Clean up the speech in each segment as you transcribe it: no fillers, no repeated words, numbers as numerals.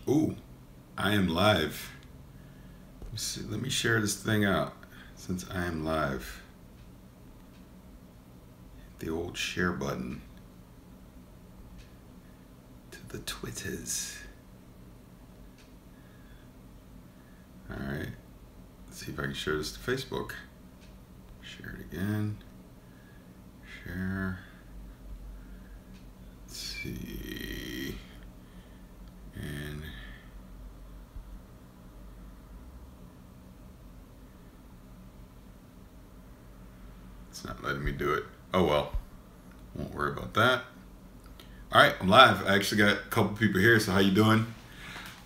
Ooh, I am live. Let me share this thing out since I am live. The old share button to the Twitters. Alright, let's see if I can share this to Facebook. Share it again. Share. Let's see. And it's not letting me do it. Oh well, won't worry about that. All right, I'm live. I actually got a couple people here. So how you doing?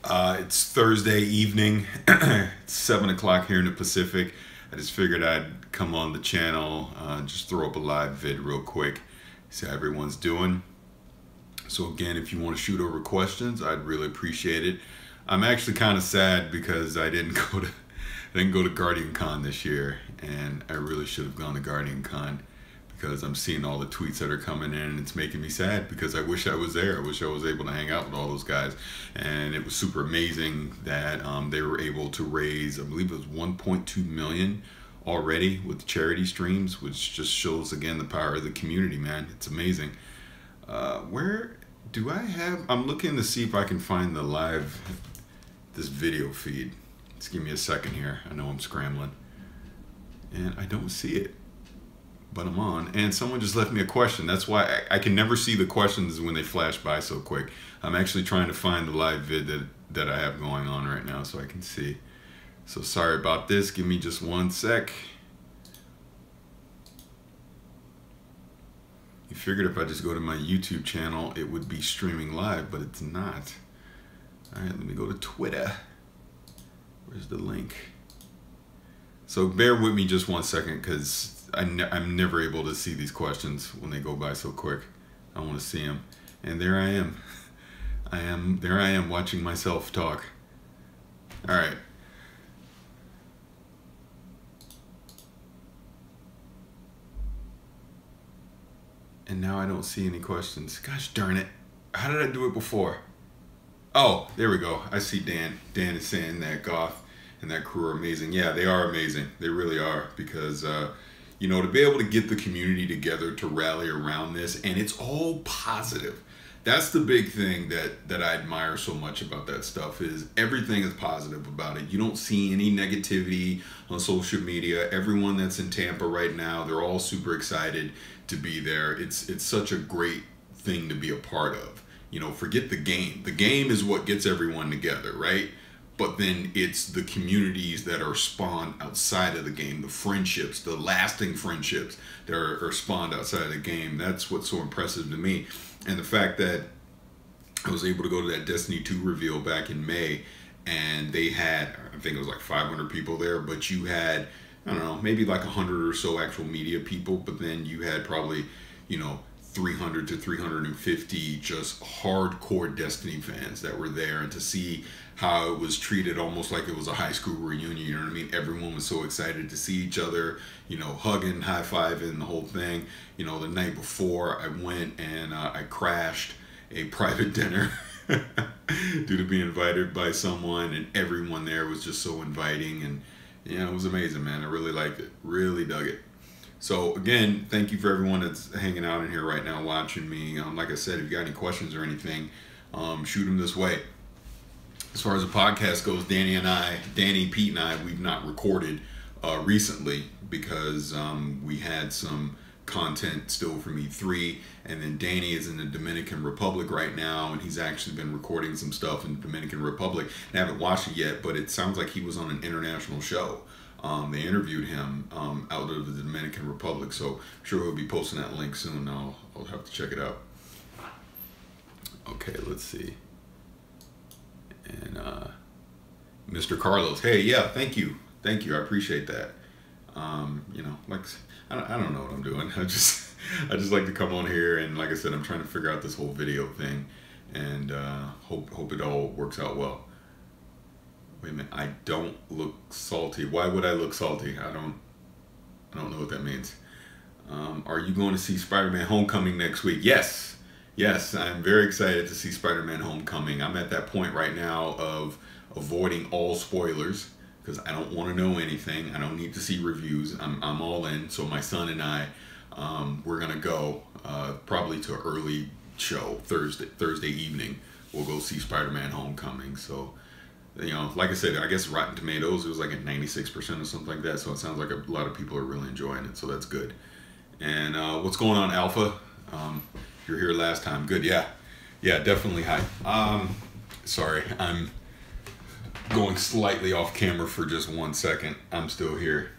It's Thursday evening. It's 7 o'clock here in the Pacific. I just figured I'd come on the channel, just throw up a live vid real quick, see how everyone's doing. So again, if you want to shoot over questions, I'd really appreciate it. I'm actually kind of sad because I didn't go to Guardian Con this year, and I really should have gone to Guardian Con because I'm seeing all the tweets that are coming in, and it's making me sad because I wish I was there. I wish I was able to hang out with all those guys, and it was super amazing that they were able to raise, I believe it was 1.2 million already with charity streams, which just shows again the power of the community, man. It's amazing. Where do I have, I'm looking to see if I can find the live, this video feed. Just give me a second here. I know I'm scrambling and I don't see it, but I'm on, and someone just left me a question. That's why I can never see the questions when they flash by so quick. I'm actually trying to find the live vid that I have going on right now so I can see. So sorry about this. Give me just one sec. You figured if I just go to my YouTube channel, it would be streaming live, but it's not. All right, let me go to Twitter. Where's the link? So bear with me just one second because I'm never able to see these questions when they go by so quick. I want to see them. And there I am. There I am watching myself talk. All right. And now I don't see any questions. Gosh darn it. How did I do it before? Oh, there we go. I see Dan. Dan is saying that Goth and that crew are amazing. Yeah, they are amazing. They really are, because, you know, to be able to get the community together to rally around this, and it's all positive. That's the big thing that I admire so much about that stuff, is everything is positive about it. You don't see any negativity on social media. Everyone that's in Tampa right now, they're all super excited to be there. It's such a great thing to be a part of. You know, forget the game. The game is what gets everyone together, right? But then it's the communities that are spawned outside of the game, the friendships, the lasting friendships that are spawned outside of the game. That's what's so impressive to me. And the fact that I was able to go to that Destiny 2 reveal back in May, and they had, I think it was like 500 people there, but you had, I don't know, maybe like 100 or so actual media people, but then you had probably, you know, 300 to 350 just hardcore Destiny fans that were there, and to see how it was treated almost like it was a high school reunion, you know what I mean? Everyone was so excited to see each other, you know, hugging, high-fiving, the whole thing. You know, the night before I went and I crashed a private dinner due to being invited by someone, and everyone there was just so inviting, and yeah, it was amazing, man. I really liked it, really dug it. So again, thank you for everyone that's hanging out in here right now watching me. Like I said, if you got any questions or anything, shoot them this way. As far as the podcast goes, Danny, Pete, and I, we've not recorded recently because we had some content still from E3, and then Danny is in the Dominican Republic right now, and he's actually been recording some stuff in the Dominican Republic. I haven't watched it yet, but it sounds like he was on an international show. They interviewed him out of the Dominican Republic, so I'm sure we'll be posting that link soon. I'll have to check it out. Okay, let's see. And Mr. Carlos, hey, yeah, thank you, I appreciate that. You know, like, I don't know what I'm doing. I just like to come on here, and like I said, I'm trying to figure out this whole video thing, and hope it all works out well. Wait a minute, I don't look salty. Why would I look salty? I don't know what that means. Are you going to see Spider-Man Homecoming next week? Yes. Yes, I'm very excited to see Spider-Man Homecoming. I'm at that point right now of avoiding all spoilers because I don't want to know anything. I don't need to see reviews. I'm all in. So my son and I, we're gonna go probably to an early show Thursday evening. We'll go see Spider-Man Homecoming. So, you know, like I said, I guess Rotten Tomatoes, it was like at 96% or something like that. So it sounds like a lot of people are really enjoying it. So that's good. And what's going on, Alpha? You're here last time. Good, yeah. Yeah, definitely hype. Sorry, I'm going slightly off camera for just 1 second. I'm still here.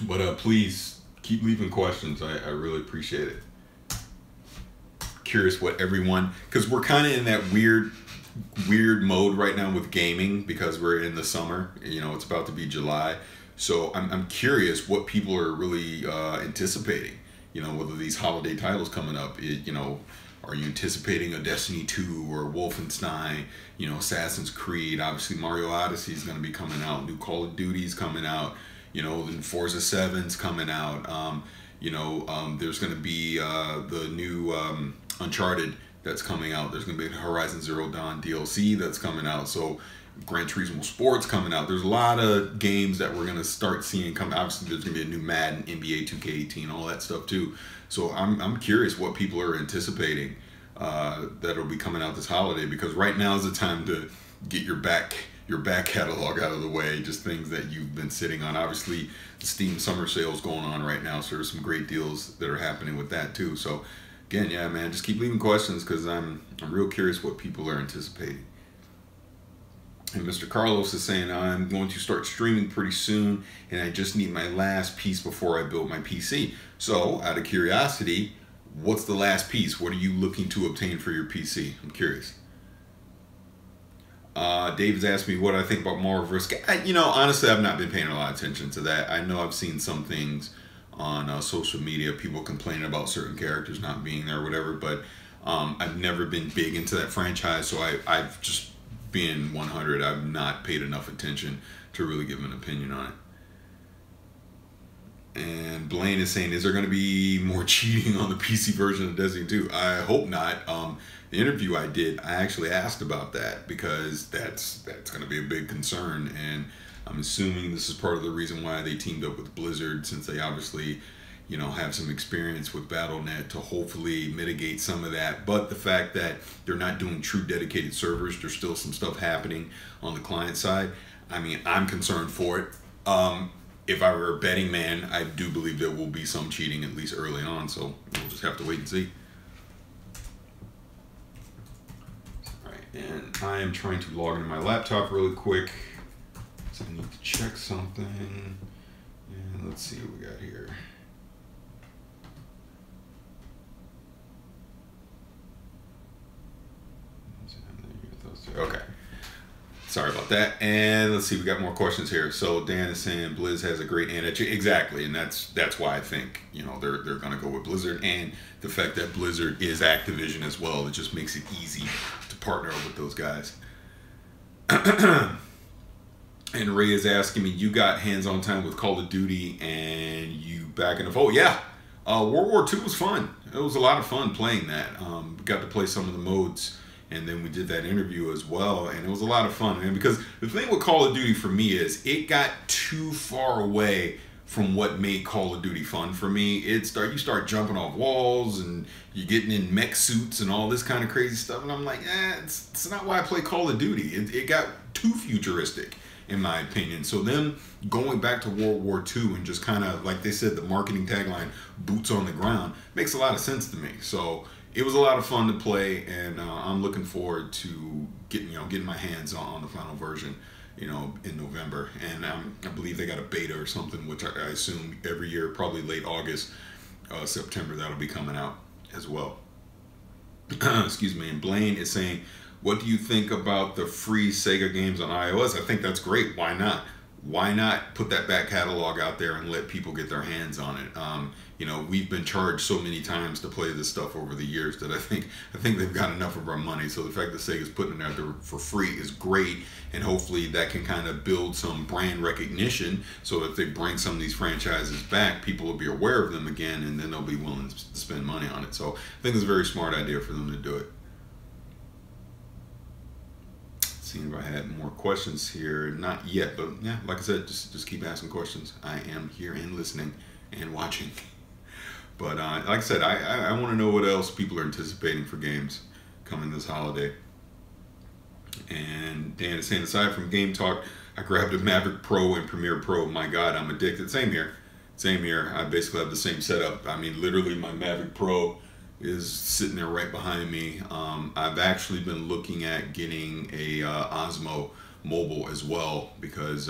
But please keep leaving questions. I really appreciate it. Curious what everyone, because we're kind of in that weird mode right now with gaming because we're in the summer. You know, it's about to be July. So I'm curious what people are really anticipating. You know, whether these holiday titles coming up, you know, are you anticipating a Destiny 2 or Wolfenstein, you know, Assassin's Creed? Obviously, Mario Odyssey is going to be coming out. New Call of Duty's coming out. You know, then Forza 7's coming out. You know, there's going to be the new Uncharted that's coming out. There's going to be Horizon Zero Dawn DLC that's coming out. So Gran Turismo Sports coming out. There's a lot of games that we're going to start seeing come. Obviously, there's going to be a new Madden, NBA 2K18, all that stuff too. So I'm curious what people are anticipating that'll be coming out this holiday, because right now is the time to get your back catalog out of the way, just things that you've been sitting on. Obviously, the Steam summer sales going on right now, so there's some great deals that are happening with that too. So again, yeah, man, just keep leaving questions because I'm real curious what people are anticipating. And Mr. Carlos is saying, I'm going to start streaming pretty soon, and I just need my last piece before I build my PC. So, out of curiosity, what's the last piece? What are you looking to obtain for your PC? I'm curious. David's asked me what I think about Marvel vs. You know, honestly, I've not been paying a lot of attention to that. I know I've seen some things on social media, people complaining about certain characters not being there or whatever, but I've never been big into that franchise, so I've just being 100, I've not paid enough attention to really give an opinion on it. And Blaine is saying, is there going to be more cheating on the PC version of Destiny 2? I hope not. The interview I did, I actually asked about that because that's going to be a big concern, and I'm assuming this is part of the reason why they teamed up with Blizzard, since they obviously, you know, have some experience with Battle.net to hopefully mitigate some of that. But the fact that they're not doing true dedicated servers, there's still some stuff happening on the client side. I mean, I'm concerned for it. If I were a betting man, I do believe there will be some cheating, at least early on. So we'll just have to wait and see. All right, and I am trying to log into my laptop really quick. So I need to check something. And let's see what we got here. Okay, sorry about that. And let's see, we got more questions here. So Dan is saying Blizz has a great energy. Exactly, and that's why I think, you know, they're gonna go with Blizzard, and the fact that Blizzard is Activision as well, it just makes it easy to partner with those guys. And Ray is asking me, you got hands-on time with Call of Duty and you back in the fold? Yeah, World War II was fun. It was a lot of fun playing that. Got to play some of the modes. And then we did that interview as well, and it was a lot of fun, man. Because the thing with Call of Duty for me is it got too far away from what made Call of Duty fun for me. You start jumping off walls, and you're getting in mech suits and all this kind of crazy stuff, and I'm like, it's not why I play Call of Duty. It got too futuristic, in my opinion. So them going back to World War II and just kind of, like they said, the marketing tagline, boots on the ground, makes a lot of sense to me. So it was a lot of fun to play, and I'm looking forward to getting my hands on the final version, you know, in November. And I believe they got a beta or something, which I assume every year, probably late August, September, that'll be coming out as well. Excuse me. And Blaine is saying, what do you think about the free Sega games on iOS? I think that's great. Why not? why not put that back catalog out there and let people get their hands on it? You know, we've been charged so many times to play this stuff over the years that I think they've got enough of our money. So the fact that Sega's putting it out there for free is great, and hopefully that can kind of build some brand recognition. So if they bring some of these franchises back, people will be aware of them again, and then they'll be willing to spend money on it. So I think it's a very smart idea for them to do it. Seeing if I had more questions here. Not yet, but yeah, like I said, just keep asking questions. I am here and listening and watching. But like I said, I want to know what else people are anticipating for games coming this holiday. And Dan is saying, aside from Game Talk, I grabbed a Mavic Pro and Premiere Pro. My God, I'm addicted. Same here. Same here. I basically have the same setup. I mean, literally my Mavic Pro is sitting there right behind me. I've actually been looking at getting a Osmo mobile as well, because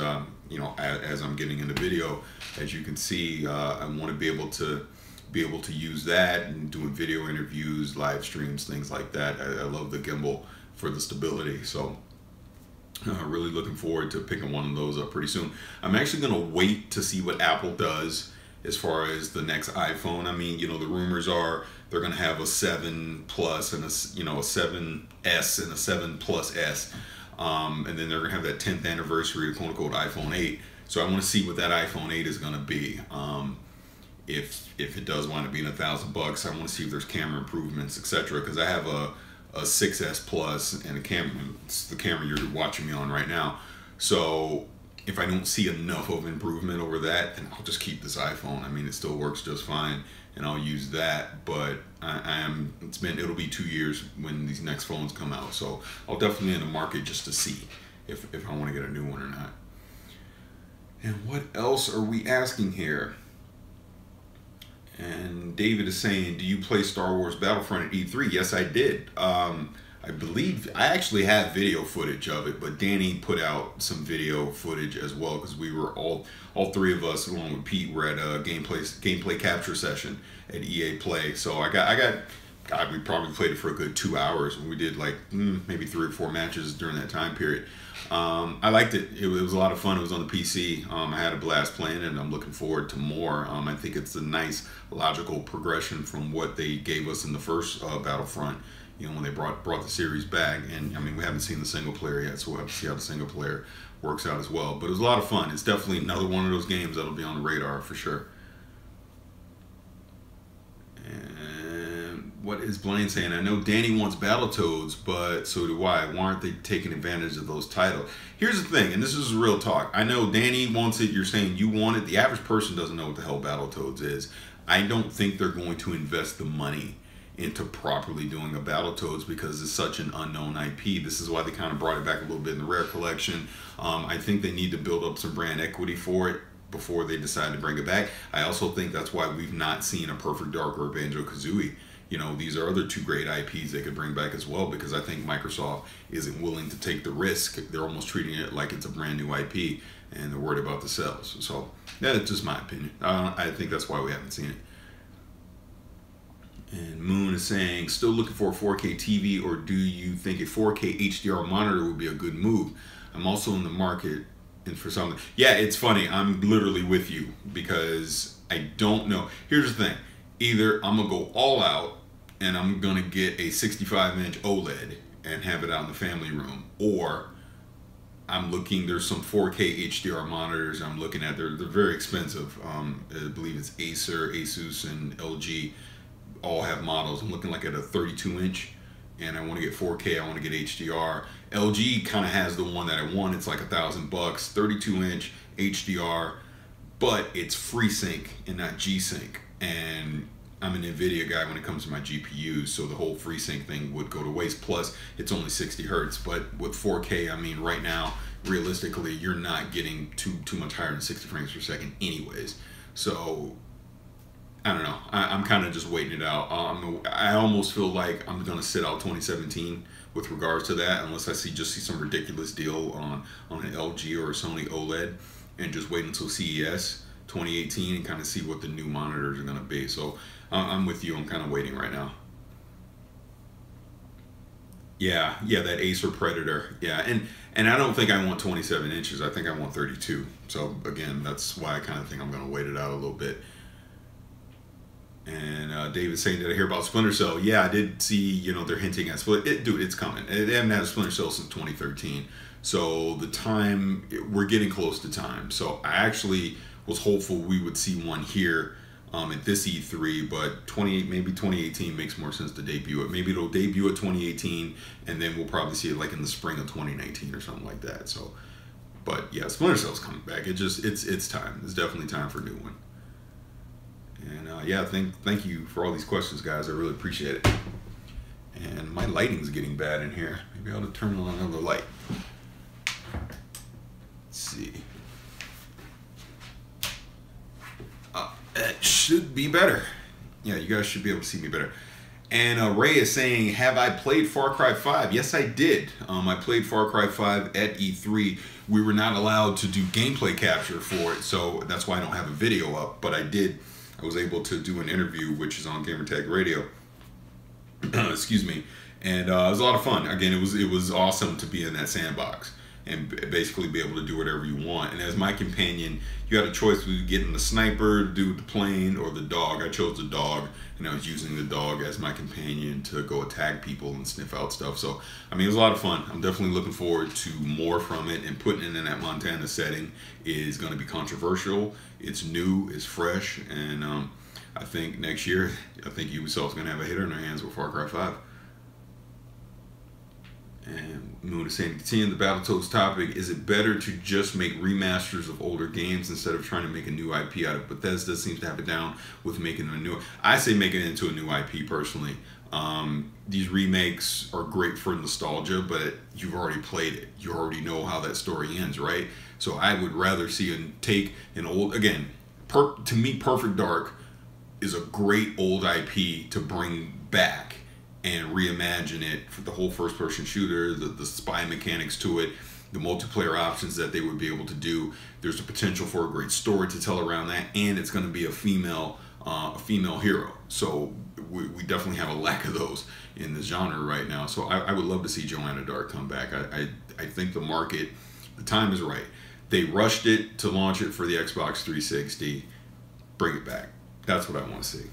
you know, as I'm getting into video, as you can see, I want to be able to use that and doing video interviews, live streams, things like that. I love the gimbal for the stability. So really looking forward to picking one of those up pretty soon. I'm actually going to wait to see what Apple does as far as the next iPhone. I mean, you know, the rumors are they're going to have a 7 Plus and a 7S and a 7 Plus S. And then they're going to have that 10th anniversary of quote-unquote iPhone 8. So I want to see what that iPhone 8 is going to be. If it does wind up being $1,000, I want to see if there's camera improvements, etc. Because I have a 6S Plus and it's the camera you're watching me on right now. So if I don't see enough of improvement over that, then I'll just keep this iPhone. I mean, it still works just fine, and I'll use that. But it'll be 2 years when these next phones come out. So I'll definitely in the market just to see if I want to get a new one or not. And what else are we asking here? And David is saying, do you play Star Wars Battlefront at E3? Yes, I did. I believe I actually have video footage of it, but Danny put out some video footage as well, because we were all three of us along with Pete were at a gameplay capture session at EA Play. So we probably played it for a good 2 hours, and we did like maybe 3 or 4 matches during that time period. I liked it. It was a lot of fun. It was on the PC. I had a blast playing it, and I'm looking forward to more. I think it's a nice logical progression from what they gave us in the first Battlefront, you know, when they brought the series back. And I mean, we haven't seen the single player yet, so we'll have to see how the single player works out as well. But it was a lot of fun. It's definitely another one of those games that'll be on the radar for sure. And what is Blaine saying? I know Danny wants Battletoads, but so do I. Why aren't they taking advantage of those titles? Here's the thing, and this is real talk. I know Danny wants it. You're saying you want it. The average person doesn't know what the hell Battletoads is. I don't think they're going to invest the money into properly doing a Battletoads because it's such an unknown IP. This is why they kind of brought it back a little bit in the Rare collection. I think they need to build up some brand equity for it before they decide to bring it back. I also think that's why we've not seen a Perfect Dark or Banjo-Kazooie. You know, these are other 2 great IPs they could bring back as well, because I think Microsoft isn't willing to take the risk. They're almost treating it like it's a brand new IP, and they're worried about the sales. So that's just my opinion. I think that's why we haven't seen it. And Moon is saying, still looking for a 4K TV, or do you think a 4K HDR monitor would be a good move? I'm also in the market and for something. Yeah, it's funny. I'm literally with you, because I don't know. Here's the thing. Either I'm going to go all out and I'm going to get a 65-inch OLED and have it out in the family room, or I'm looking, there's some 4K HDR monitors I'm looking at. They're very expensive. I believe it's Acer, Asus, and LG all have models. I'm looking like at a 32-inch, and I want to get 4K. I want to get HDR. LG kind of has the one that I want. It's like $1,000, 32-inch HDR, but it's FreeSync and not G-Sync. And I'm an NVIDIA guy when it comes to my GPUs, so the whole FreeSync thing would go to waste. Plus, it's only 60 hertz. But with 4K, I mean, right now, realistically, you're not getting too much higher than 60 frames per second anyways. So I don't know. I'm kind of just waiting it out. I almost feel like I'm going to sit out 2017 with regards to that, unless I see some ridiculous deal on an LG or a Sony OLED, and just wait until CES 2018 and kind of see what the new monitors are going to be. So I'm with you. I'm kind of waiting right now. Yeah, that Acer Predator. Yeah, and I don't think I want 27 inches. I think I want 32. So again, that's why I kind of think I'm going to wait it out a little bit. And David saying, did I hear about Splinter Cell? Yeah, I did see, they're hinting at dude, it's coming. They haven't had a Splinter Cell since 2013. So we're getting close to time. So I actually was hopeful we would see one here at this E3, but maybe 2018 makes more sense to debut it. Maybe it'll debut at 2018, and then we'll probably see it like in the spring of 2019 or something like that. So, but yeah, Splinter Cell's coming back. It's time. It's definitely time for a new one. And yeah, thank you for all these questions, guys. I really appreciate it. And my lighting's getting bad in here. Maybe I ought to turn on another light. Let's see. That should be better. Yeah, you guys should be able to see me better. And Ray is saying, have I played Far Cry 5? Yes, I did. I played Far Cry 5 at E3. We were not allowed to do gameplay capture for it, so that's why I don't have a video up. But I did. I was able to do an interview, which is on Gamertag Radio. Excuse me. And it was a lot of fun. Again, it was awesome to be in that sandbox and basically be able to do whatever you want. And as my companion, you had a choice between getting the sniper, do the plane, or the dog. I chose the dog, and I was using the dog as my companion to go attack people and sniff out stuff. So, I mean, it was a lot of fun. I'm definitely looking forward to more from it, and putting it in that Montana setting is going to be controversial. It's new, it's fresh, and I think next year, I think Ubisoft's going to have a hitter in their hands with Far Cry 5. And Moon is saying, continuing the Battletoads topic, is it better to just make remasters of older games instead of trying to make a new IP out of Bethesda? Seems to have it down with making a new. I say make it into a new IP personally. These remakes are great for nostalgia, but you've already played it. You already know how that story ends, right? So I would rather see take an old, again, to me, Perfect Dark is a great old IP to bring back and reimagine it for the whole first-person shooter, the spy mechanics to it, the multiplayer options that they would be able to do. There's a potential for a great story to tell around that, and it's going to be a female hero. So we definitely have a lack of those in the genre right now. So I would love to see Joanna Dark come back. I think the time is right. They rushed it to launch it for the Xbox 360. Bring it back. That's what I want to see.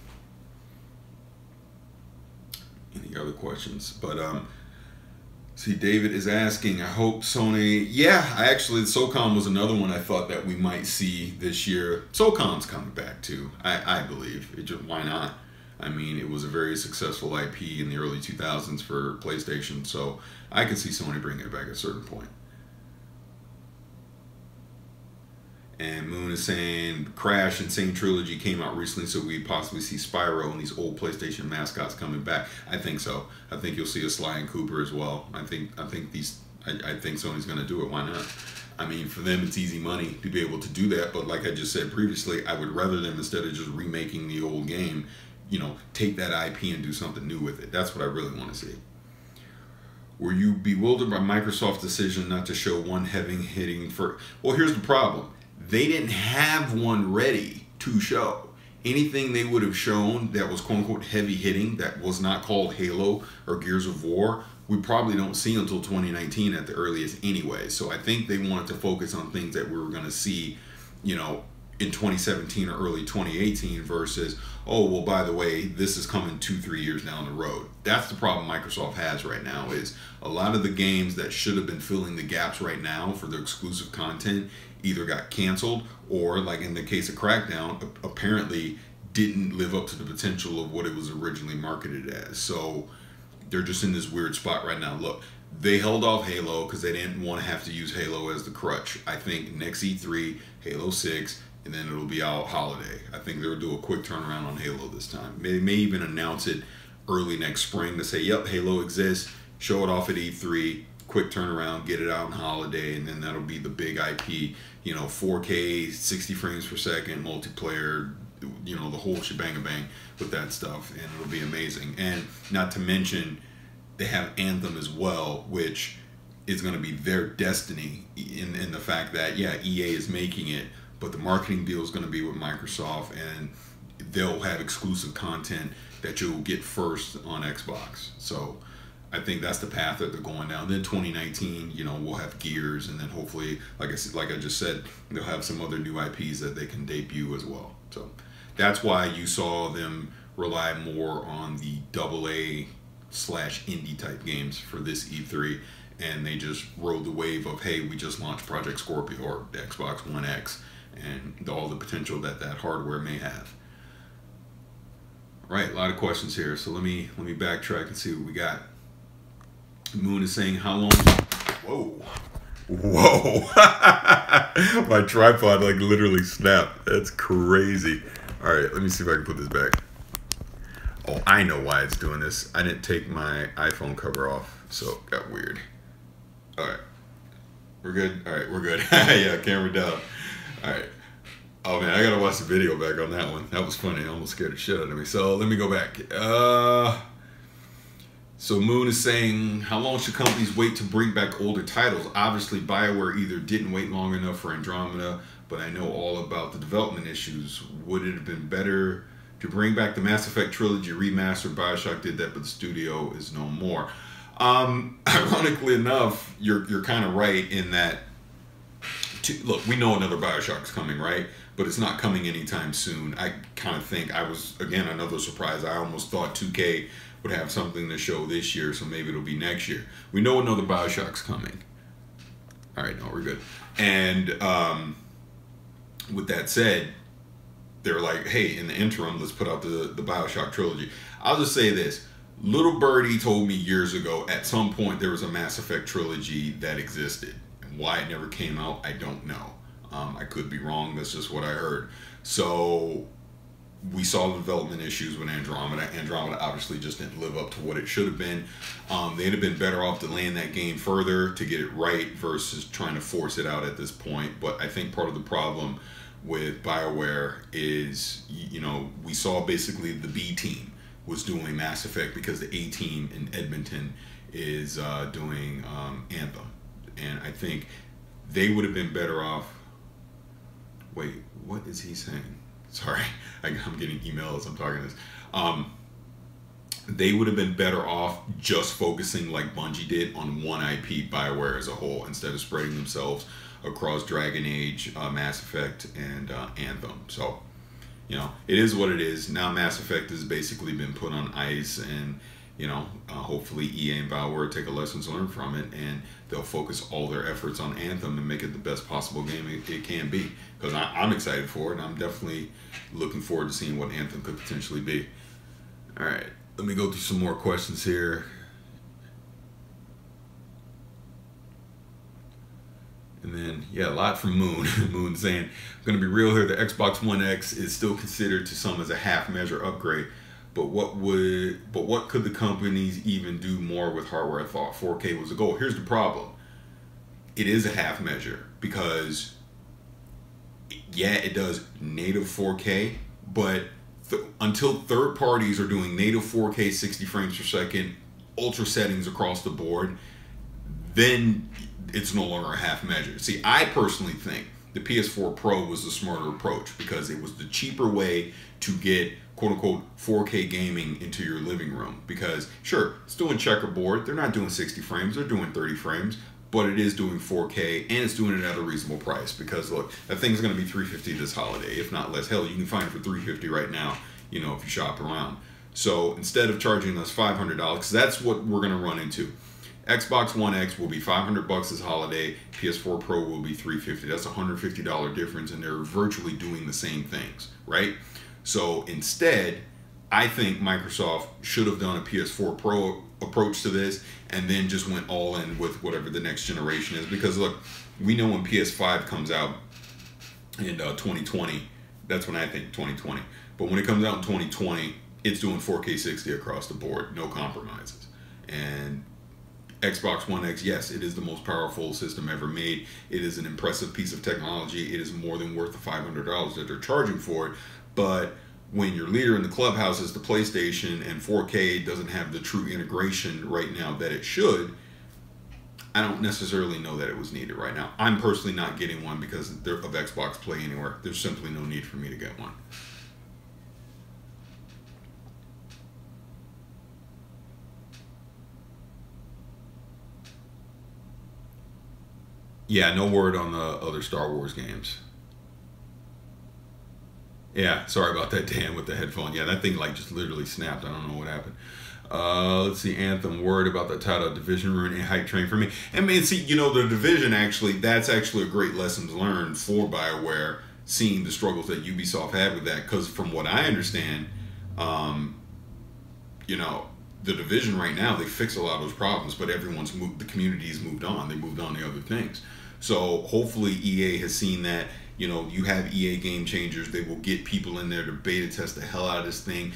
Any other questions? But see, David is asking, I hope Sony. Yeah, SOCOM was another one I thought that we might see this year. SOCOM's coming back too, I believe. Why not? I mean, it was a very successful IP in the early 2000s for PlayStation, so I could see Sony bringing it back at a certain point. And Moon is saying Crash Insane Trilogy came out recently, so we possibly see Spyro and these old PlayStation mascots coming back. I think so. I think you'll see a Sly and Cooper as well. I think Sony's going to do it. Why not? I mean, for them, it's easy money to be able to do that. But like I just said previously, I would rather them, instead of just remaking the old game, take that IP and do something new with it. That's what I really want to see. Were you bewildered by Microsoft's decision not to show one hitting for? Well, here's the problem. They didn't have one ready to show. Anything they would have shown that was quote unquote heavy hitting, that was not called Halo or Gears of War, we probably don't see until 2019 at the earliest anyway. So I think they wanted to focus on things that we were going to see, in 2017 or early 2018 versus, oh, well, by the way, this is coming 2-3 years down the road. That's the problem Microsoft has right now, is a lot of the games that should have been filling the gaps right now for their exclusive content either got canceled or, like in the case of Crackdown, apparently didn't live up to the potential of what it was originally marketed as. So they're just in this weird spot right now. Look, they held off Halo because they didn't want to have to use Halo as the crutch. I think next E3, Halo 6, and then it'll be out holiday. I think they'll do a quick turnaround on Halo this time. They may even announce it early next spring to say, yep, Halo exists, show it off at E3, quick turnaround, get it out on holiday, and then that'll be the big IP, 4K, 60 frames per second, multiplayer, the whole shebang-a-bang with that stuff, and it'll be amazing. And not to mention, they have Anthem as well, which is going to be their destiny in the fact that, yeah, EA is making it, but the marketing deal is going to be with Microsoft, and they'll have exclusive content that you'll get first on Xbox. So I think that's the path that they're going down. Then 2019, you know, we'll have Gears, and then hopefully, like I just said, they'll have some other new IPs that they can debut as well. So that's why you saw them rely more on the AA/indie type games for this E3, and they just rode the wave of, hey, we just launched Project Scorpio or the Xbox One X, and all the potential that hardware may have. Right, a lot of questions here, so let me backtrack and see what we got. Moon is saying, how long? Whoa. My tripod like literally snapped. That's crazy. All right, let me see if I can put this back. Oh, I know why it's doing this. I didn't take my iPhone cover off, so it got weird. All right, we're good. All right, we're good. Yeah, camera down. All right. Oh man, I gotta watch the video back on that one. That was funny. I almost scared the shit out of me. So let me go back. So Moon is saying, how long should companies wait to bring back older titles? Obviously, BioWare either didn't wait long enough for Andromeda, but I know all about the development issues. Would it have been better to bring back the Mass Effect trilogy remaster? BioShock did that, but the studio is no more. Ironically enough, you're kind of right in that. Look, we know another BioShock's coming, right? But it's not coming anytime soon. I kind of think again, another surprise. I almost thought 2K would have something to show this year, so maybe it'll be next year. We know another BioShock's coming. All right, no, we're good. And with that said, they're like, hey, in the interim, let's put out the BioShock trilogy. I'll just say this. Little Birdie told me years ago, at some point there was a Mass Effect trilogy that existed. And why it never came out, I don't know. I could be wrong. That's just what I heard. So we saw the development issues with Andromeda. Andromeda obviously just didn't live up to what it should have been. They'd have been better off delaying that game further to get it right versus trying to force it out at this point. But I think part of the problem with BioWare is, you know, we saw basically the B team was doing Mass Effect because the A team in Edmonton is doing Anthem. And I think they would have been better off. Wait, what is he saying? Sorry, I'm getting emails as I'm talking this. They would have been better off just focusing like Bungie did on one IP, BioWare as a whole, instead of spreading themselves across Dragon Age, Mass Effect, and Anthem. So, you know, it is what it is. Now Mass Effect has basically been put on ice, and, you know, hopefully EA and BioWare take a lessons learned from it, and they'll focus all their efforts on Anthem and make it the best possible game it can be. Because I'm excited for it, and I'm definitely looking forward to seeing what Anthem could potentially be. All right, let me go through some more questions here. And then, yeah, a lot from Moon. Moon saying, I'm going to be real here, the Xbox One X is still considered to some as a half-measure upgrade. But what could the companies even do more with hardware? I thought 4K was a goal. Here's the problem. It is a half measure because, yeah, it does native 4K, but until third parties are doing native 4K 60 frames per second, ultra settings across the board, then it's no longer a half measure. See, I personally think the PS4 Pro was the smarter approach because it was the cheaper way to get quote-unquote 4K gaming into your living room. Because sure, it's doing checkerboard, they're not doing 60 frames, they're doing 30 frames, but it is doing 4K and it's doing it at a reasonable price. Because look, that thing's going to be $350 this holiday, if not less. Hell, you can find it for $350 right now, you know, if you shop around. So instead of charging us $500, because that's what we're going to run into. Xbox One X will be $500 this holiday. PS4 Pro will be $350. That's a $150 difference, and they're virtually doing the same things, right? So instead, I think Microsoft should have done a PS4 Pro approach to this, and then just went all in with whatever the next generation is. Because look, we know when PS5 comes out in 2020, that's when I think 2020. But when it comes out in 2020, it's doing 4K 60 across the board, no compromises. And Xbox One X, yes, it is the most powerful system ever made. It is an impressive piece of technology. It is more than worth the $500 that they're charging for it. But when your leader in the clubhouse is the PlayStation and 4K doesn't have the true integration right now that it should, I don't necessarily know that it was needed right now. I'm personally not getting one because of Xbox Play Anywhere. There's simply no need for me to get one. Yeah, no word on the other Star Wars games. Yeah, sorry about that, Dan, with the headphone. Yeah, that thing like just literally snapped. I don't know what happened. Let's see, Anthem. Worried about the title of Division ruining a hype train for me. And man, see, the Division actually, that's actually a great lessons learned for BioWare, seeing the struggles that Ubisoft had with that. Because from what I understand, um, you know, the Division right now, they fix a lot of those problems, but everyone's moved, the community's moved on. They moved on to other things. So hopefully EA has seen that. You have EA Game Changers. They will get people in there to beta test the hell out of this thing.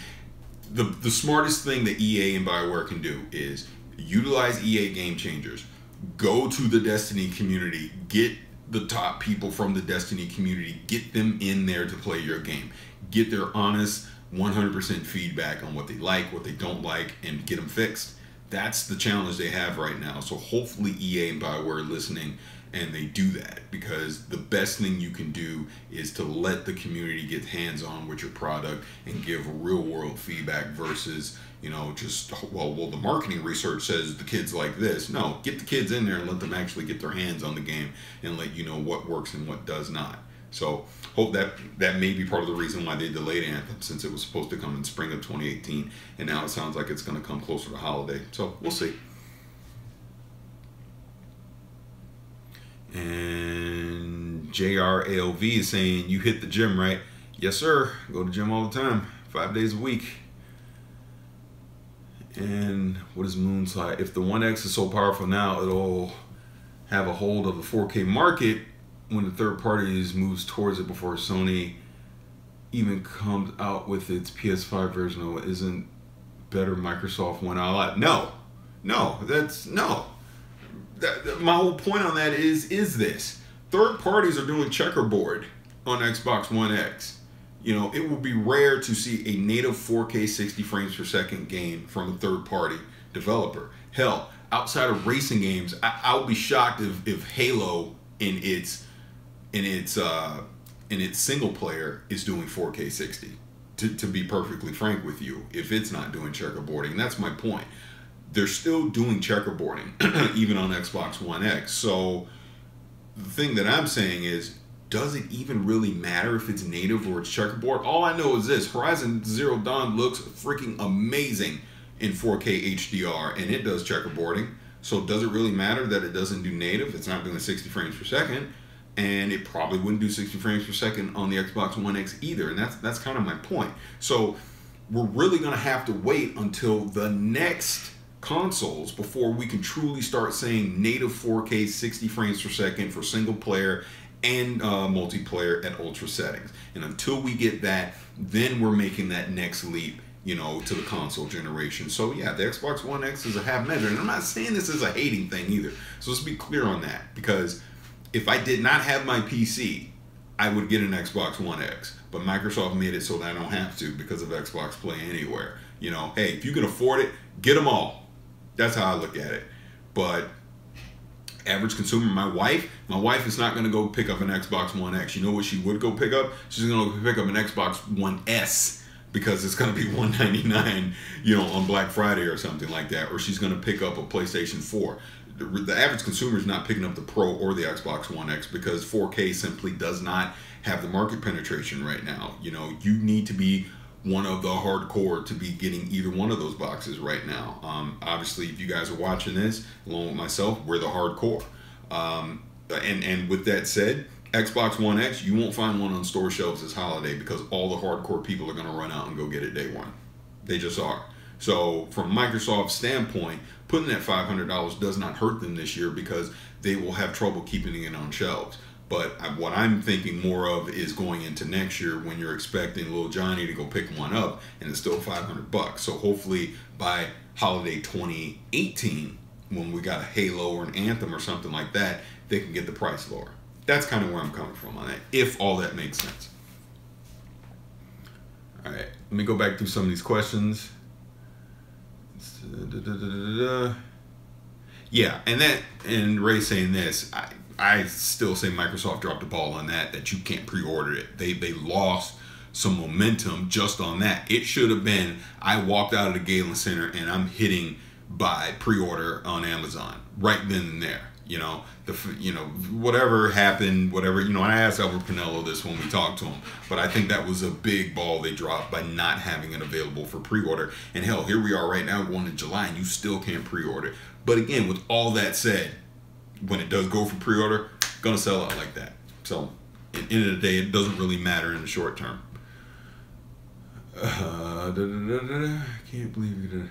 The smartest thing that EA and BioWare can do is utilize EA Game Changers. Go to the Destiny community. Get the top people from the Destiny community. Get them in there to play your game. Get their honest 100% feedback on what they like, what they don't like, and get them fixed. That's the challenge they have right now. So hopefully EA and BioWare are listening and they do that, because the best thing you can do is to let the community get hands-on with your product and give real-world feedback versus, just, well, the marketing research says the kids like this. No, get the kids in there and let them actually get their hands on the game and let you know what works and what does not. So hope that may be part of the reason why they delayed Anthem, since it was supposed to come in spring of 2018, and now it sounds like it's going to come closer to holiday. So we'll see. And JRALV is saying, you hit the gym, right? Yes, sir. Go to the gym all the time, 5 days a week. And what is Moonslide? If the One X is so powerful now, it'll have a hold of the 4K market when the third parties moves towards it before Sony even comes out with its PS5 version. Oh, isn't better Microsoft went all out? No. My whole point on that is this. Third parties are doing checkerboard on Xbox One X. It will be rare to see a native 4K 60 frames per second game from a third party developer. Hell, outside of racing games, I'll be shocked if Halo in its single player is doing 4K 60. To be perfectly frank with you, if it's not doing checkerboarding, that's my point. They're still doing checkerboarding, even on Xbox One X. So the thing that I'm saying is, does it even really matter if it's native or it's checkerboard? All I know is this: Horizon Zero Dawn looks freaking amazing in 4K HDR, and it does checkerboarding. So does it really matter that it doesn't do native? It's not doing 60 frames per second, and it probably wouldn't do 60 frames per second on the Xbox One X either. And that's kind of my point. So we're really going to have to wait until the next consoles before we can truly start saying native 4K 60 frames per second for single player and multiplayer at ultra settings. And until we get that, then we're making that next leap, to the console generation. So yeah, the Xbox One X is a half measure, and I'm not saying this is a hating thing either. So let's be clear on that, because if I did not have my PC, I would get an Xbox One X, but Microsoft made it so that I don't have to because of Xbox Play Anywhere. Hey, if you can afford it, get them all. That's how I look at it. But average consumer, my wife is not going to go pick up an Xbox One X. You know what she would go pick up? She's going to pick up an Xbox One S, because it's going to be $199, on Black Friday or something like that. Or she's going to pick up a PlayStation 4. The average consumer is not picking up the Pro or the Xbox One X, because 4K simply does not have the market penetration right now. You need to be one of the hardcore to be getting either one of those boxes right now. Obviously, if you guys are watching this, along with myself, we're the hardcore. And with that said, Xbox One X, you won't find one on store shelves this holiday, because all the hardcore people are going to run out and go get it day one. They just are. So from Microsoft's standpoint, putting that $500 does not hurt them this year, because they will have trouble keeping it on shelves. But what I'm thinking more of is going into next year, when you're expecting little Johnny to go pick one up and it's still $500. So hopefully by holiday 2018, when we got a Halo or an Anthem or something like that, they can get the price lower. That's kind of where I'm coming from on that, if all that makes sense. All right, let me go back through some of these questions. Yeah, and Ray saying this, I still say Microsoft dropped the ball on that you can't pre-order it. They lost some momentum just on that. It should have been, I walked out of the Galen Center and I'm hitting buy, pre-order on Amazon right then and there. You know, whatever happened, whatever, and I asked Albert Pinello this when we talked to him, but I think that was a big ball they dropped by not having it available for pre-order. And hell, here we are right now going to July and you still can't pre-order. But again, with all that said, when it does go for pre-order, gonna sell out like that. So at the end of the day, it doesn't really matter in the short term. I can't believe it.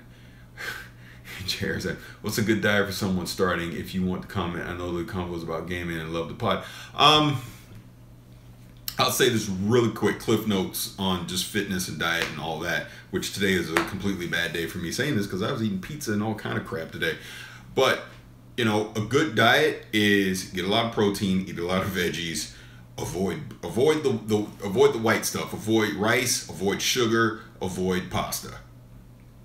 Jared said, what's a good diet for someone starting? If you want to comment, I know the convo is about gaming and love the pod. I'll say this really quick, cliff notes on just fitness and diet and all that, which today is a completely bad day for me saying this because I was eating pizza and all kind of crap today. But, a good diet is get a lot of protein, eat a lot of veggies, avoid the white stuff, avoid rice, avoid sugar, avoid pasta.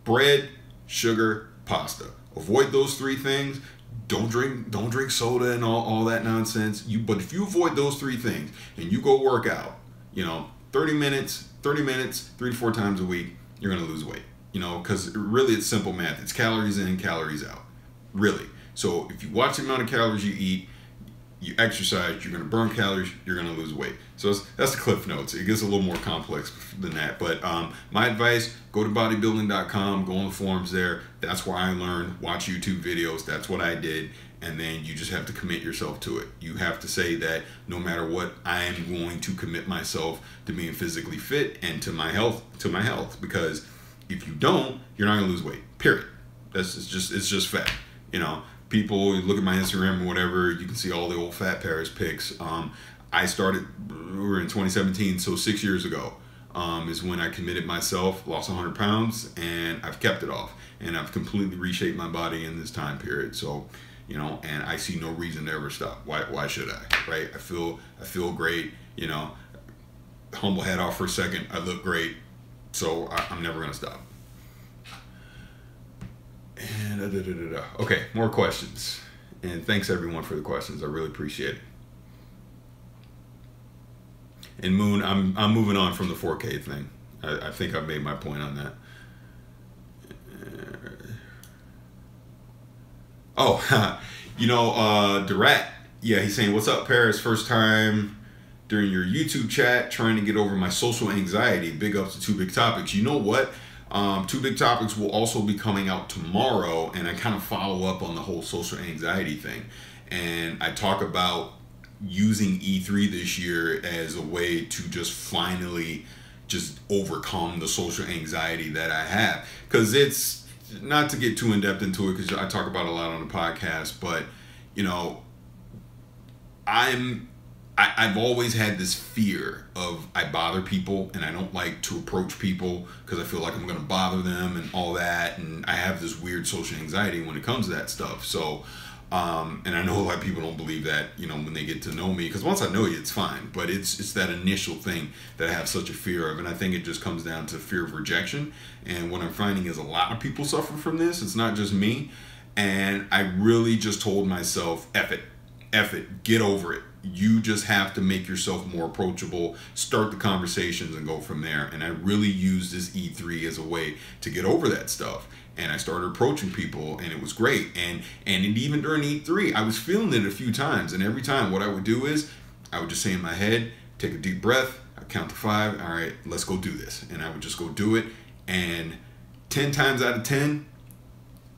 Bread, sugar, pasta. Avoid those three things. Don't drink soda and all that nonsense. But if you avoid those three things and you go work out, 30 minutes, 3 to 4 times a week, you're gonna lose weight. Because really it's simple math. It's calories in, calories out. Really. So if you watch the amount of calories you eat, you exercise, you're gonna burn calories, you're gonna lose weight. So that's the cliff notes. It gets a little more complex than that. But my advice, go to bodybuilding.com, go on the forums there. That's where I learned, watch YouTube videos. That's what I did. And then you just have to commit yourself to it. You have to say that no matter what, I am going to commit myself to being physically fit and to my health, because if you don't, you're not gonna lose weight, period. It's just fact. People, you look at my Instagram or whatever, you can see all the old Fat Paris pics. I started, we were in 2017, so 6 years ago is when I committed myself, lost 100 pounds, and I've kept it off. And I've completely reshaped my body in this time period. So, and I see no reason to ever stop. Why should I, right? I feel great, humble head off for a second. I look great, so I'm never gonna stop. And okay, more questions. And thanks everyone for the questions. I really appreciate it. And Moon, I'm moving on from the 4K thing. I think I've made my point on that. Durat. Yeah, he's saying, what's up, Paris? First time during your YouTube chat, trying to get over my social anxiety. Big ups to Two Big Topics. You know what? Two Big Topics will also be coming out tomorrow, and I kind of follow up on the whole social anxiety thing. And I talk about using E3 this year as a way to just finally just overcome the social anxiety that I have. Because it's, not to get too in-depth into it, because I talk about it a lot on the podcast, but, I've always had this fear of I bother people and I don't like to approach people because I feel like I'm going to bother them and all that. And I have this weird social anxiety when it comes to that stuff. So, and I know a lot of people don't believe that, when they get to know me, because once I know you, it's fine. But it's that initial thing that I have such a fear of. And I think it just comes down to fear of rejection. And what I'm finding is a lot of people suffer from this. It's not just me. And I really just told myself, F it, get over it. You just have to make yourself more approachable, start the conversations and go from there. And I really used this E3 as a way to get over that stuff. And I started approaching people and it was great. And even during E3, I was feeling it a few times. And every time what I would do is I would just say in my head, take a deep breath, I count to 5. All right, let's go do this. And I would just go do it. And 10 times out of 10,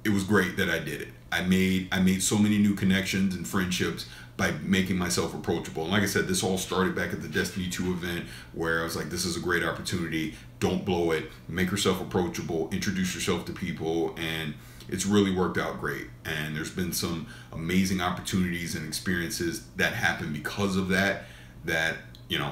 it was great that I did it. I made so many new connections and friendships by making myself approachable. And like I said, this all started back at the Destiny 2 event where I was like, this is a great opportunity. Don't blow it. Make yourself approachable. Introduce yourself to people. And it's really worked out great. And there's been some amazing opportunities and experiences that happened because of that,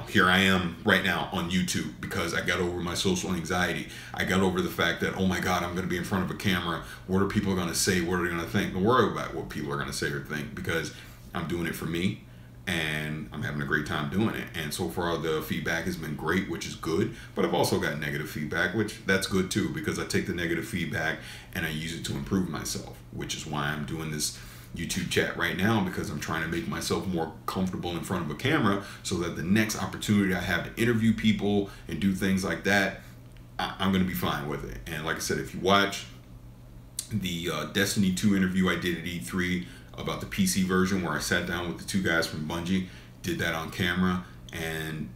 here I am right now on YouTube because I got over my social anxiety. I got over the fact that, oh my God, I'm going to be in front of a camera. What are people going to say? What are they going to think? Don't worry about what people are going to say or think, because I'm doing it for me and I'm having a great time doing it. And so far the feedback has been great, which is good. But I've also got negative feedback, which that's good too, because I take the negative feedback and I use it to improve myself, which is why I'm doing this YouTube chat right now, because I'm trying to make myself more comfortable in front of a camera so that the next opportunity I have to interview people and do things like that, I'm going to be fine with it. And like I said, if you watch the Destiny 2 interview I did at E3 about the PC version, where I sat down with the two guys from Bungie, did that on camera, and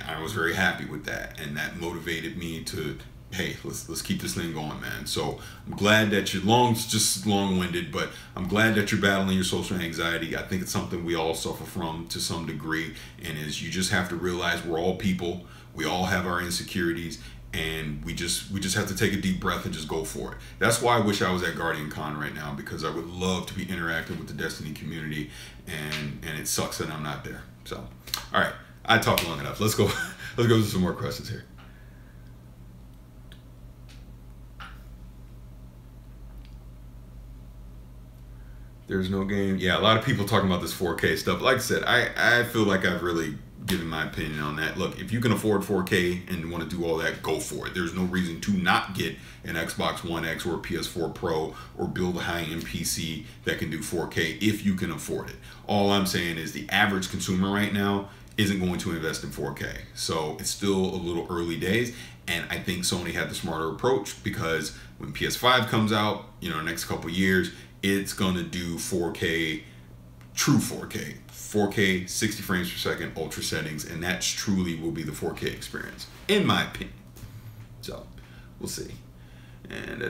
I was very happy with that, and that motivated me to, hey, let's keep this thing going, man. So I'm glad that just long-winded, but I'm glad that you're battling your social anxiety. I think it's something we all suffer from to some degree, and is you just have to realize we're all people, we all have our insecurities, and we just have to take a deep breath and just go for it. That's why I wish I was at Guardian Con right now, because I would love to be interacting with the Destiny community, and it sucks that I'm not there. So, all right, I talked long enough. Let's go to some more questions here. There's no game. Yeah, a lot of people talking about this 4K stuff. Like I said, I feel like I've really given my opinion on that. Look, if you can afford 4K and want to do all that, go for it. There's no reason to not get an Xbox One X or a PS4 Pro or build a high-end PC that can do 4K if you can afford it. All I'm saying is the average consumer right now isn't going to invest in 4K. So it's still a little early days. And I think Sony had the smarter approach, because when PS5 comes out, next couple years, it's gonna do 4K, true 4K, 60 frames per second, ultra settings, and that truly will be the 4K experience, in my opinion. So, we'll see. And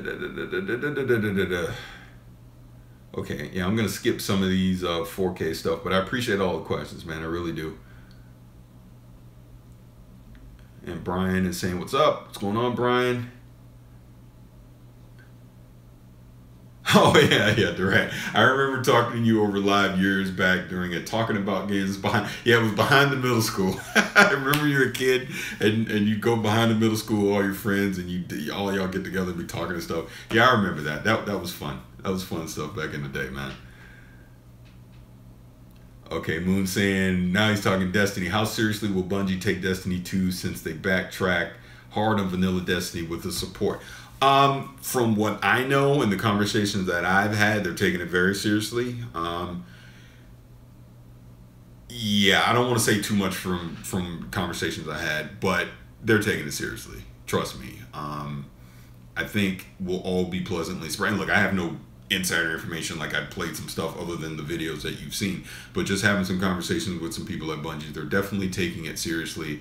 okay, yeah, I'm gonna skip some of these 4K stuff, but I appreciate all the questions, man. I really do. And Brian is saying, "What's up? What's going on, Brian?" Oh yeah, Durant. I remember talking to you over live years back during it, talking about games behind. Yeah, it was behind the middle school. I remember you were a kid, and you go behind the middle school, all your friends, and all y'all get together and be talking and stuff. Yeah, I remember that. That was fun. That was fun stuff back in the day, man. Okay, Moon saying, now he's talking Destiny. How seriously will Bungie take Destiny 2 since they backtracked hard on vanilla Destiny with the support? From what I know and the conversations that I've had, they're taking it very seriously. Yeah, I don't want to say too much from conversations I had, but they're taking it seriously. Trust me. I think we'll all be pleasantly surprised. Look, I have no insider information, like I played some stuff other than the videos that you've seen, but just having some conversations with some people at Bungie, they're definitely taking it seriously.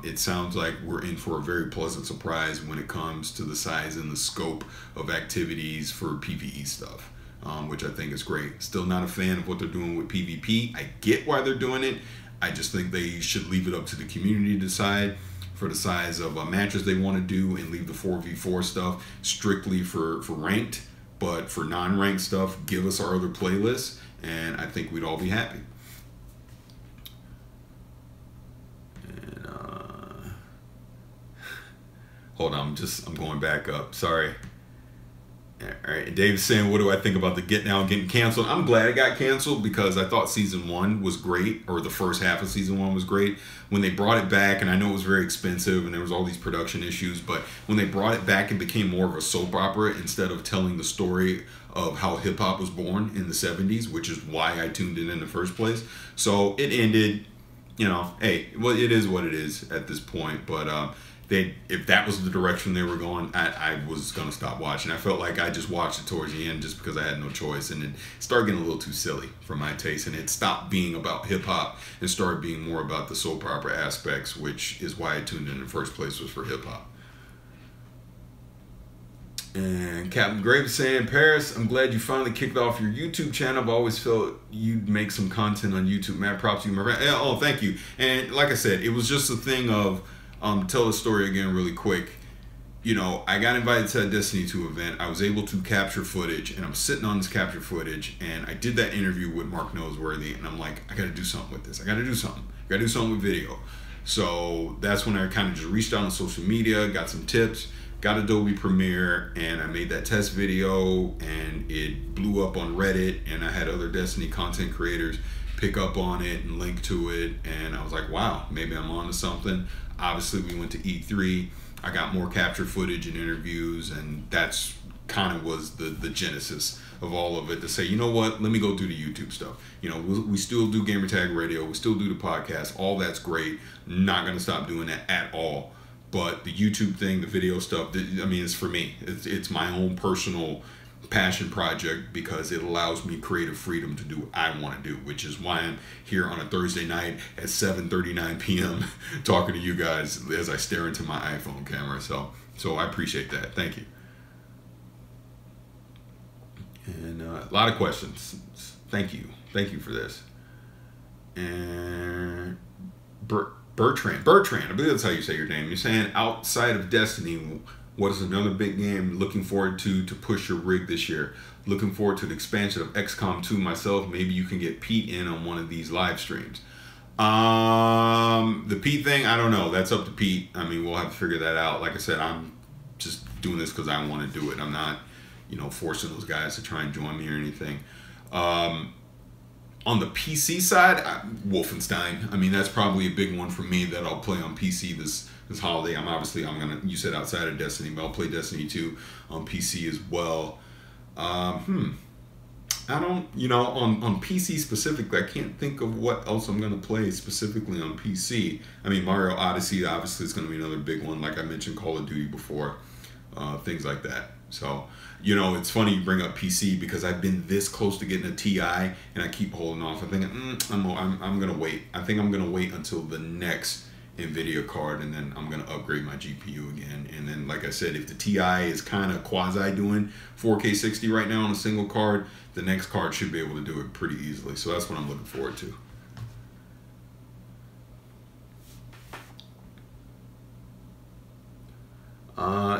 It sounds like we're in for a very pleasant surprise when it comes to the size and the scope of activities for PvE stuff, which I think is great. Still not a fan of what they're doing with PvP. I get why they're doing it. I just think they should leave it up to the community to decide for the size of matches they want to do, and leave the 4v4 stuff strictly for ranked. But for non-ranked stuff, give us our other playlists, and I think we'd all be happy. And hold on, I'm going back up. Sorry. All right, Dave's saying, what do I think about the Get Down getting canceled? I'm glad it got canceled, because I thought season 1 was great, or the first half of season 1 was great. When they brought it back, and I know it was very expensive and there was all these production issues, but when they brought it back, it became more of a soap opera instead of telling the story of how hip hop was born in the 70s, which is why I tuned in the first place. So it ended, hey, well, it is what it is at this point, but if that was the direction they were going, I was going to stop watching. I felt like I just watched it towards the end just because I had no choice, and it started getting a little too silly for my taste, and it stopped being about hip-hop and started being more about the soap opera aspects, which is why I tuned in the first place, was for hip-hop. And Captain Graves saying, Paris, I'm glad you finally kicked off your YouTube channel. I've always felt you'd make some content on YouTube. Mad props to you, my friend. Oh, thank you. And like I said, it was just a thing of, tell the story again really quick. I got invited to a Destiny 2 event. I was able to capture footage, and I'm sitting on this capture footage, and I did that interview with Mark Noseworthy, and I'm like, I got to do something with this. I got to do something. I got to do something with video. So that's when I kind of just reached out on social media, got some tips, got Adobe Premiere, and I made that test video, and it blew up on Reddit, and I had other Destiny content creators pick up on it and link to it, and I was like, wow, maybe I'm on to something. Obviously, we went to E3. I got more capture footage and interviews, and that's kind of was the genesis of all of it, to say, you know what, let me go do the YouTube stuff. We still do Gamertag Radio, we still do the podcast, all that's great. Not going to stop doing that at all. But the YouTube thing, the video stuff, I mean, it's for me. It's my own personal passion project because it allows me creative freedom to do what I want to do, which is why I'm here on a Thursday night at 7:39 p.m. talking to you guys as I stare into my iPhone camera. So I appreciate that. Thank you. And a lot of questions. Thank you for this. And Bertrand, I believe that's how you say your name. You're saying, outside of Destiny, what is another big game looking forward to push your rig this year? Looking forward to the expansion of XCOM 2 myself. Maybe you can get Pete in on one of these live streams. The Pete thing, I don't know. That's up to Pete. I mean, we'll have to figure that out. Like I said, I'm just doing this because I want to do it. I'm not, forcing those guys to try and join me or anything. On the PC side, Wolfenstein. I mean, that's probably a big one for me that I'll play on PC this holiday. You said outside of Destiny, but I'll play Destiny 2 on PC as well. I don't, on PC specifically, I can't think of what else I'm going to play specifically on PC. I mean, Mario Odyssey obviously is going to be another big one. Like I mentioned, Call of Duty before, things like that. So, it's funny you bring up PC because I've been this close to getting a TI and I keep holding off. I'm thinking, I'm going to wait. I think I'm going to wait until the next NVIDIA card, and then I'm going to upgrade my GPU again. And then, like I said, if the TI is kind of quasi doing 4K 60 right now on a single card, the next card should be able to do it pretty easily. So that's what I'm looking forward to.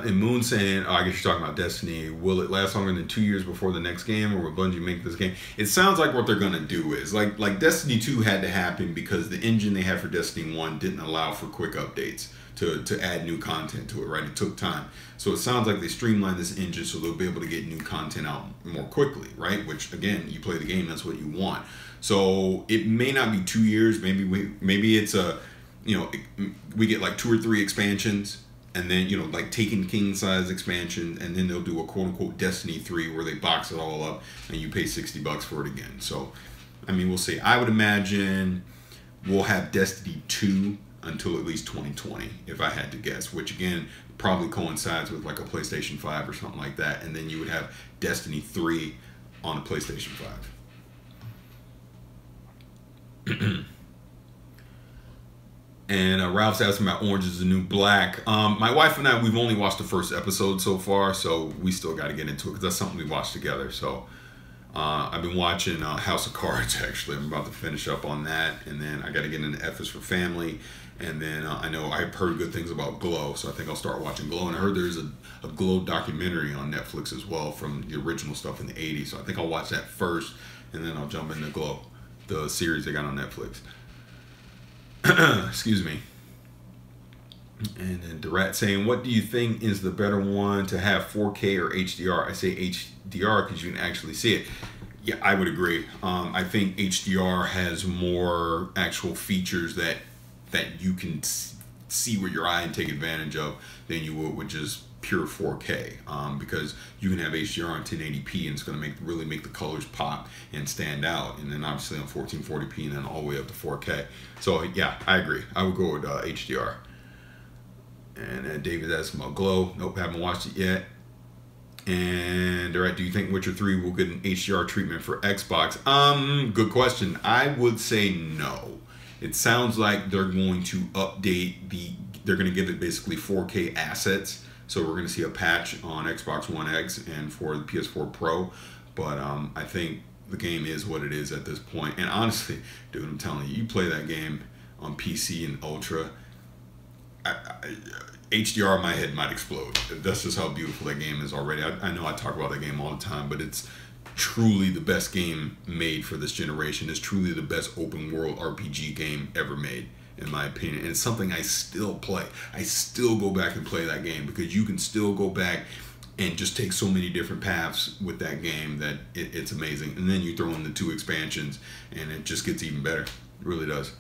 And Moon saying, I guess you're talking about Destiny. Will it last longer than 2 years before the next game, or will Bungie make this game? It sounds like what they're going to do is, like Destiny 2 had to happen because the engine they had for Destiny 1 didn't allow for quick updates to add new content to it, right? It took time. So it sounds like they streamlined this engine so they'll be able to get new content out more quickly, right? Which, again, you play the game, that's what you want. So it may not be 2 years. Maybe it's we get like 2 or 3 expansions, and then, like Taken King size expansion, and then they'll do a quote unquote Destiny 3 where they box it all up and you pay $60 for it again. So, I mean, we'll see. I would imagine we'll have Destiny 2 until at least 2020, if I had to guess, which again, probably coincides with like a PlayStation 5 or something like that. And then you would have Destiny 3 on a PlayStation 5. And Ralph's asking about Orange is the New Black. My wife and I, we've only watched the first episode so far, so we still got to get into it because that's something we watched together. So I've been watching House of Cards, actually. I'm about to finish up on that. And then I got to get into F is for Family. And then I've heard good things about Glow, so I think I'll start watching Glow. And I heard there's a Glow documentary on Netflix as well from the original stuff in the 80s. So I think I'll watch that first, and then I'll jump into Glow, the series they got on Netflix. Excuse me. And then Durat saying, what do you think is the better one to have, 4K or HDR? I say HDR because you can actually see it. Yeah, I would agree. I think HDR has more actual features that you can see with your eye and take advantage of than you would with just pure 4K, because you can have HDR on 1080p and it's going to really make the colors pop and stand out, and then obviously on 1440p and then all the way up to 4K. So yeah, I agree. I would go with HDR. And then David asking about Glow. Nope, haven't watched it yet. And all right, do you think Witcher 3 will get an HDR treatment for Xbox? Good question. I would say no. It sounds like they're going to update they're going to give it basically 4K assets. So we're going to see a patch on Xbox One X and for the PS4 Pro. But I think the game is what it is at this point. And honestly, dude, I'm telling you, you play that game on PC and Ultra, HDR in my head might explode. That's just how beautiful that game is already. I know I talk about that game all the time, but it's truly the best game made for this generation. It's truly the best open world RPG game ever made, in my opinion. And it's something I still play. I still go back and play that game because you can still go back and just take so many different paths with that game that it's amazing. And then you throw in the 2 expansions and it just gets even better. It really does.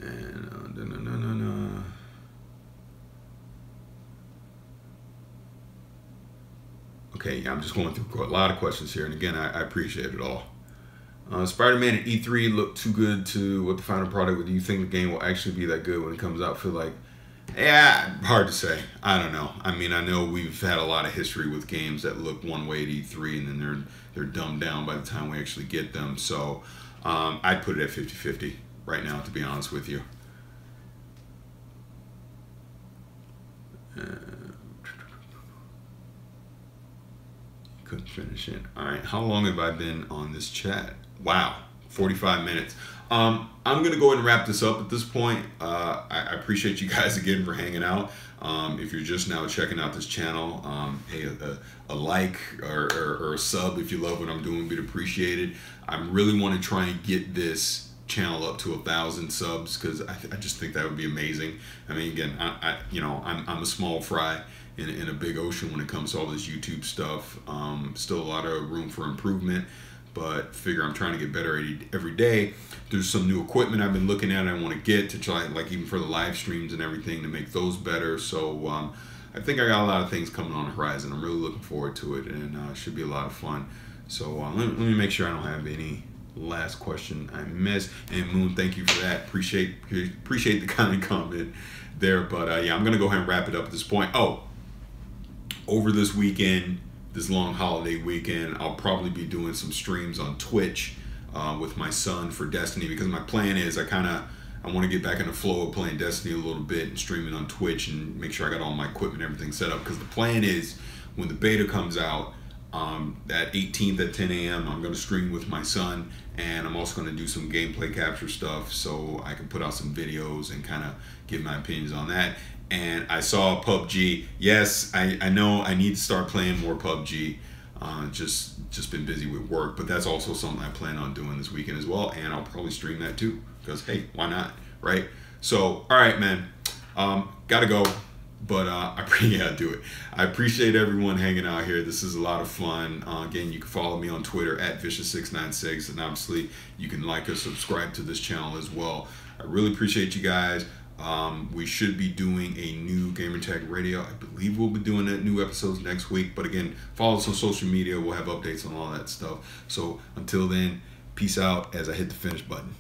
And okay, yeah, I'm just going through a lot of questions here, and again, I appreciate it all. Spider-Man at E3 looked too good to what the final product. Do you think the game will actually be that good when it comes out? I feel like Yeah, hard to say. I don't know. I mean, I know we've had a lot of history with games that look one way at E3 and then they're dumbed down by the time we actually get them. So I'd put it at 50-50 right now, to be honest with you. Couldn't finish it. All right. How long have I been on this chat? Wow, 45 minutes. I'm gonna go ahead and wrap this up at this point. I appreciate you guys again for hanging out. If you're just now checking out this channel, hey, a like or a sub if you love what I'm doing would be appreciated. I really want to try and get this channel up to 1,000 subs because I just think that would be amazing. I mean, again, I'm a small fry in a big ocean when it comes to all this YouTube stuff. Still a lot of room for improvement, but figure I'm trying to get better every day. There's some new equipment I've been looking at I want to get to try, like even for the live streams and everything, to make those better. So I think I got a lot of things coming on the horizon. I'm really looking forward to it, and it should be a lot of fun. So let me make sure I don't have any last question I missed. And Moon, thank you for that. Appreciate the kind comment there. But yeah, I'm gonna go ahead and wrap it up at this point. Oh, over this weekend, this long holiday weekend, I'll probably be doing some streams on Twitch with my son for Destiny, because my plan is I want to get back in the flow of playing Destiny a little bit and streaming on Twitch and make sure I got all my equipment and everything set up, because the plan is when the beta comes out, that 18th at 10 a.m. I'm going to stream with my son, and I'm also going to do some gameplay capture stuff so I can put out some videos and kind of give my opinions on that. And I saw PUBG. Yes, I know I need to start playing more PUBG. Just been busy with work, but that's also something I plan on doing this weekend as well, and I'll probably stream that too, because hey, why not, right? So, all right, man, gotta go. But yeah, do it. I appreciate everyone hanging out here. This is a lot of fun. Again, you can follow me on Twitter at Vicious696, and obviously you can like or subscribe to this channel as well. I really appreciate you guys. We should be doing a new Gamertag Radio. I believe we'll be doing that new episodes next week. But again, follow us on social media. We'll have updates on all that stuff. So until then, peace out as I hit the finish button.